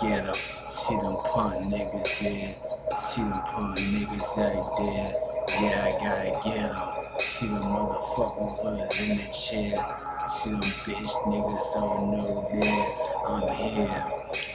get 'em. See them punk niggas there. See them punk niggas right there. Yeah, I gotta get 'em. See them motherfucking hoods in the chair. See them bitch niggas don't know that I'm here.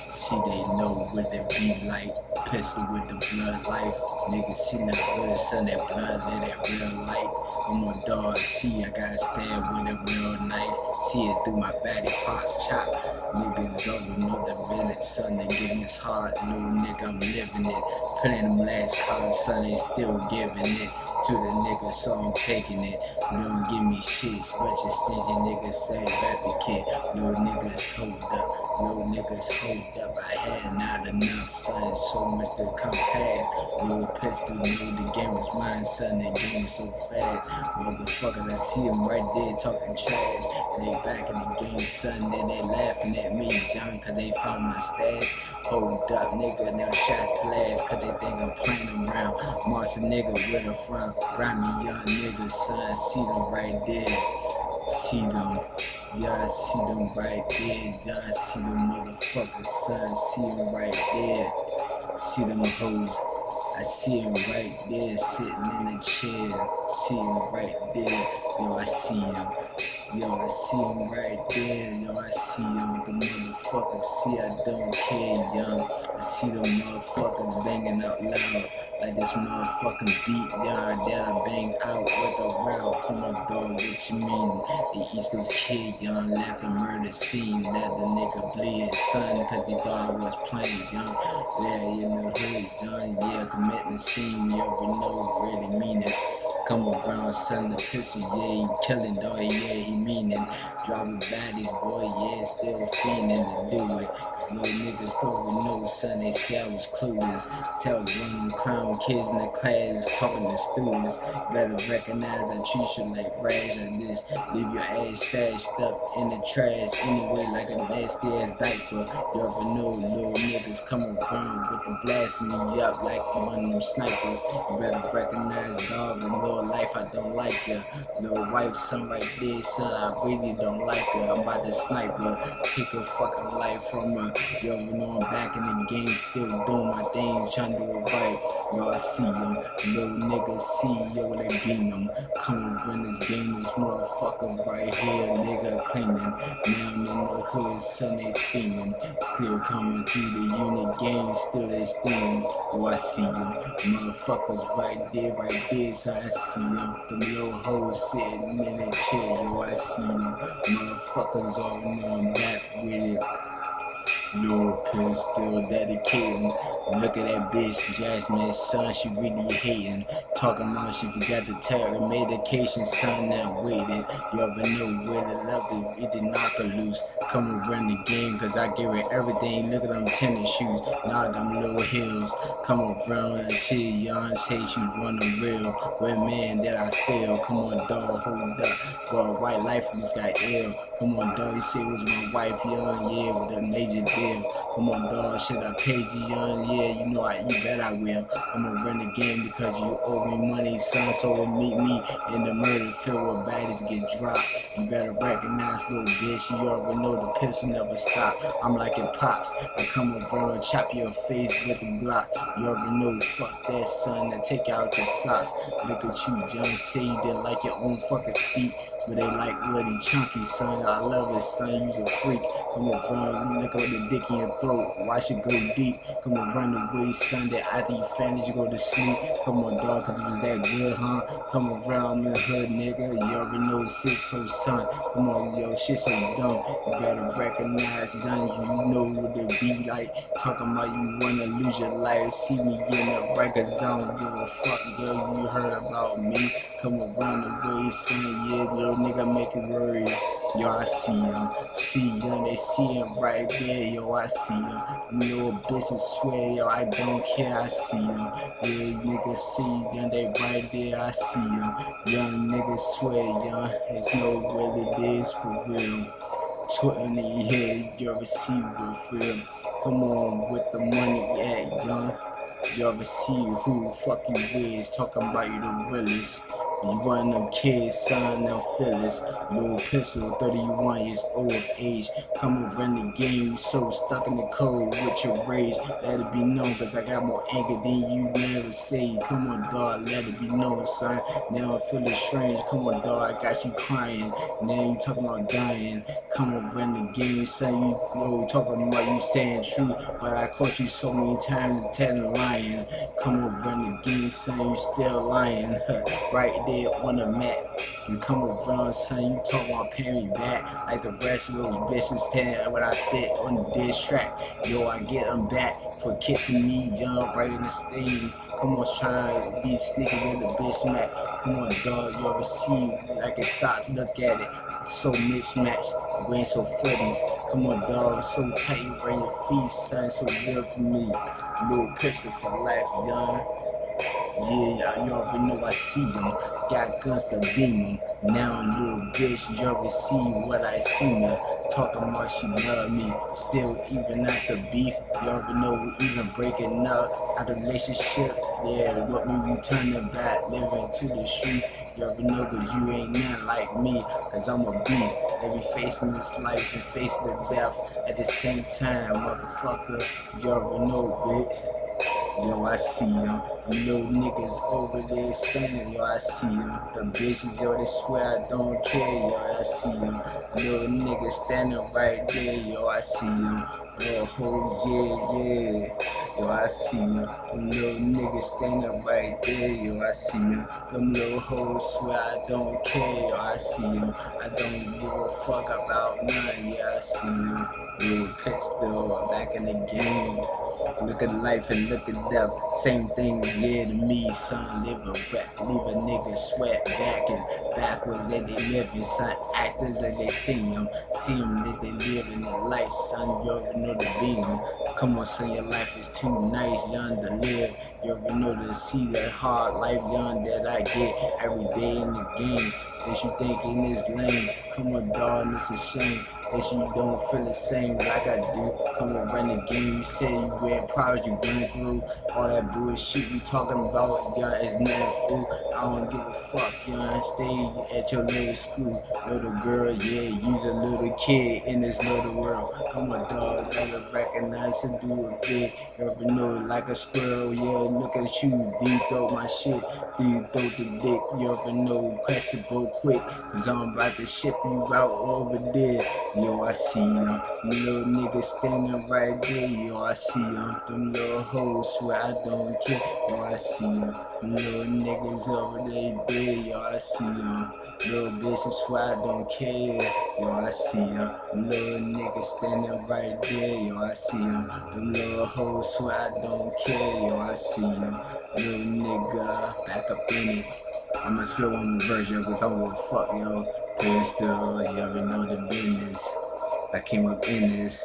See they know what it be like. Pistol with the blood life. Niggas seen the hood, son, that blood, let that real light. I'm on dog, see I gotta stand with a real knife. See it through my body parts, chop. Niggas over know the village, son, the game is hard. Little nigga, I'm living it. Playing them last cards, son, they still giving it to the niggas, so I'm taking it. Don't give me shit, but your stingy niggas say rapid kid. Little niggas hold up, little niggas hold up. I had not enough, son, so much to come past. Little pistol, knew the game was mine, son, the game was so fast. Motherfucker, I see them right there talking trash. And they back in the game, son, then they laughing at me, young, cause they found my stash. Hold up, nigga, now shots blast, cause they think I'm playing around. Monster nigga with a front, grimy young nigga, son, see them right there. See them, yeah, I see them right there. Yeah, I see them motherfuckers, son, see them right there. See them hoes, I see him right there, sitting in the chair. See him right there, yo, I see him. Yo, I see him right there, yo, I see him. The motherfuckers, see, I don't care, young. I see them motherfuckers banging out loud, like this motherfucking beat, y'all, that I bang out with a route. Come on, dog, what you mean? The East Coast kid, young, left the murder scene, let the nigga bleed, son, cause he thought I was playing, young. Yeah, in the hood, young, yeah, commitment scene, you ever know, really mean it. Come around, son, the pistol, yeah, he killing, dog, yeah, he meanin'. Dropping baddies, boy, yeah, still fiending to do it. Cause little niggas go with no, son, they say I was clueless. Say I was one of them clown kids in the class, talking to students. Better recognize I treat you like rags like this. Leave your ass stashed up in the trash, anyway, like a nasty ass diaper. You ever know, little niggas come around with the blasting me up like one of them snipers. You better recognize, dog, and little life, I don't like her. Little wife, son right there, son, I really don't like her. I'm about to snipe her, take her fucking life from her. Yo, you know I'm back in the game, still doing my thing, trying to do it right. Yo, I see them, little niggas see, yo, they beat them. Come and win this game, this motherfucker right here, nigga cleaning. Now I'm in the hood, son, they feeling. Still coming through the unit game, still they steam. Yo, I see them, motherfuckers right there, so I see them. Them little hoes sitting in a chair, yo, I see them. Motherfuckers all know I'm back with it. Lil Pistol dedicating. Look at that bitch, Jasmine, son, she really hating. Talking about she forgot to take her medication, son, now waiting. You ever know where to love it, it did knock her loose. Come and run the game, cause I give her everything. Look at them tennis shoes, now them little heels. Come around and shit, young, say she want a real. Well, man, that I feel. Come on, dog, hold up. Boy, white life just got ill. Come on, dog, you say it was my wife, young, yeah, with a major deal. Come on, dog, shit, I paid you, young, yeah, you know you bet I will. I'ma run the game because you owe me money, son, so meet me in the murder field where baddies get dropped. You better recognize, little bitch, you already know the pistol never stop. I'm like it pops, I come around and chop your face with the blocks. You already know, fuck that, son, I take out your socks. Look at you, John, say you didn't like your own fucking feet, but they like bloody chunky, son. I love it, son, you's a freak. Come around, look at the dick in your throat, watch it go deep. Come on, run away, Sunday, after you finish, you go to sleep. Come on, dog, cause it was that good, huh? Come around in the hood, nigga, you already know shit so son. Come on, yo, shit so dumb. You better recognize, young, you know what it be like. Talking about you wanna lose your life, see me in the right, cause I don't give a fuck, yo, you heard about me. Come around the way, son, yeah, little nigga make it worry. Yo, I see him, young, they see him right there, yo, I see him. Little bitches swear, yo, I don't care, I see him. Yeah, niggas see, young, they right there, I see him. Young niggas swear, young, it's no what it is for real. 20 here, you ever see with real. Come on, with the money at, young. You ever see who the fuck you is, talking about you the realest. You one of them kids, son, them feelings. Lil Pistol, 31 years old of age. Come over in the game, you so stuck in the code with your rage. Let it be known, cause I got more anger than you never say. Come on, dog, let it be known, son. Now I'm feeling strange. Come on, dog, I got you crying. Now you talking about dying. Come over in the game, son, you talking about you staying true. But I caught you so many times telling lying. Come over in the game, son, you still lying. Right there on the map. You come around, son, you talk about paying me back like the rest of those bitches stand when I spit on the diss track. Yo, I get them back for kissing me young right in the stage. Come on, trying to be sneaky with the bitch smack. Come on, dog, you ever see like it's socks? Look at it, it's so mismatched. We ain't so footies. Come on, dog, it's so tight, you bring your feet, son, so good for me. Lil Pistol for life, young. Yeah, you already know I see him. Got guns to beam him. Now I'm little bitch, you already see what I see now. Talking about she love me, still even after beef. You already know we even breaking up. Our relationship, yeah, what me we turning back, living to the streets. You already know cause you ain't nothing like me, cause I'm a beast. They be facing this life and facing the death at the same time, motherfucker. You already know, bitch. Yo, I see them. Little niggas over there standing, yo, I see them. The bitches, yo, they swear I don't care, yo, I see them. Little niggas standing right there, yo, I see them. Little hoes, yeah. Yo, I see them. Them little niggas standing right there, yo, I see them. Them little hoes swear I don't care, yo, I see them. I don't give a fuck about none, yeah, I see them. Lil Pistol, back in the game. Look at life and look at death. Same thing, yeah, to me, son. Live a rap, leave a nigga sweat back and backwards that they living, son. Actors that they see them that they living their life, son. You already know the beam. Come on, son, your life is too nice, young, to live. You already know to see that hard life, young, that I get every day in the game. That you think in this lane, come on, dog, and it's a shame that you don't feel the same like I do. Come on, run the game, you say you wear proud, you been through all that bullshit you talking about, young, it's nothing fool. I don't give a fuck, young, stay at your little school. Little girl, yeah, you's a little kid in this little world. Come on, dog, gotta recognize and do it big. You ever know, like a squirrel, yeah, look at you, D-throw my shit, D-throw the dick. You ever know, catch the boat quick, cause I'm about to ship you out over there. Yo, I see them. Little niggas standing right there. Yo, I see them. Them little hoes swear I don't care. Yo, I see them. Little niggas over there. Yo, I see them. Little bitches swear I don't care. Yo, I see them. Little niggas standing right there. Yo, I see them. Them little hoes swear I don't care. Yo, I see them. Little nigga back up in it. I'ma spill one more version cause I don't give a fuck, yo. Pistol, you already know the business. I came up in this.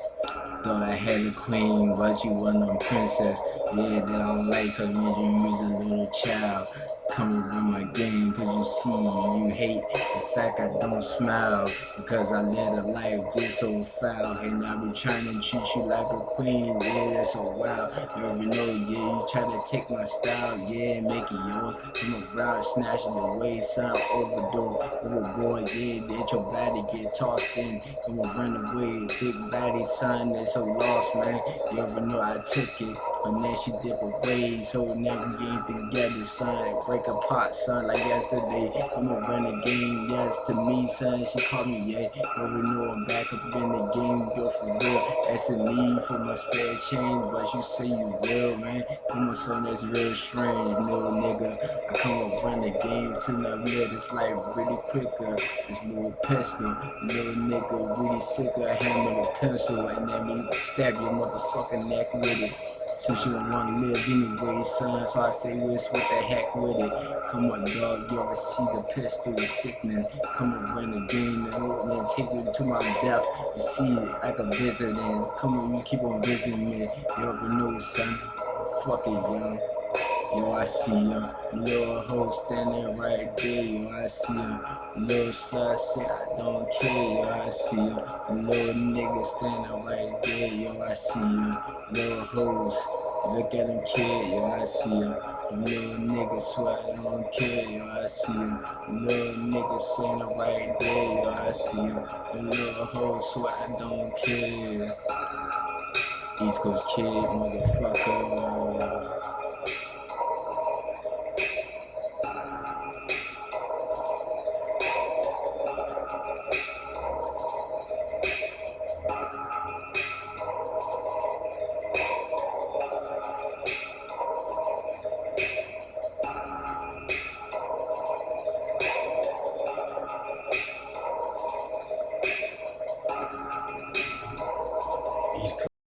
Thought I had a queen, but you wasn't a princess. Yeah, that I don't like, so it means you use a little child. Coming in my game, cause you see, you hate the fact I don't smile. Because I led a life just so foul. And I be trying to treat you like a queen, yeah, that's so wild. You already know, yeah, you try to take my style, yeah, make it yours. Come around, snatching the way, son, overboard, yeah, that your body get tossed in. Come on, run away, thick body, son, that's so lost, man. You ever know I took it, and then she dip away, so now we ain't together, son. Break apart, son, like yesterday. I'm a run the game, yes, to me, son. She called me, yeah. Ever know I'm back up in the game, go for real. That's a need for my spare change, but you say you will, man. Come on, son, that's real strange, little nigga. I come up run the game till I live this life really quicker. This little pistol, little nigga really sicker. Hammer the pencil and then me stab your motherfucking neck with it. Since you don't wanna live anyway, son, so I say this, what the heck with it. Come on, dog, you ever see the pistol is sickening. Come on, run the game and then take it to my death and see it like a visit. And come on, you keep on visiting me. You ever know, son? Fuck it, young. Yo, I see him. Little hoe standing right there. Yo, I see him. Little slut say I don't care. Yo, I see him. Little nigga standing right there. Yo, I see him. Little hoes. Look at them kid, yo, I see him. Them little niggas swear I don't care, yo, I see him. Them little niggas saying right there, yo, I see him. Them little hoes swear I don't care. East Coast kid, motherfucker.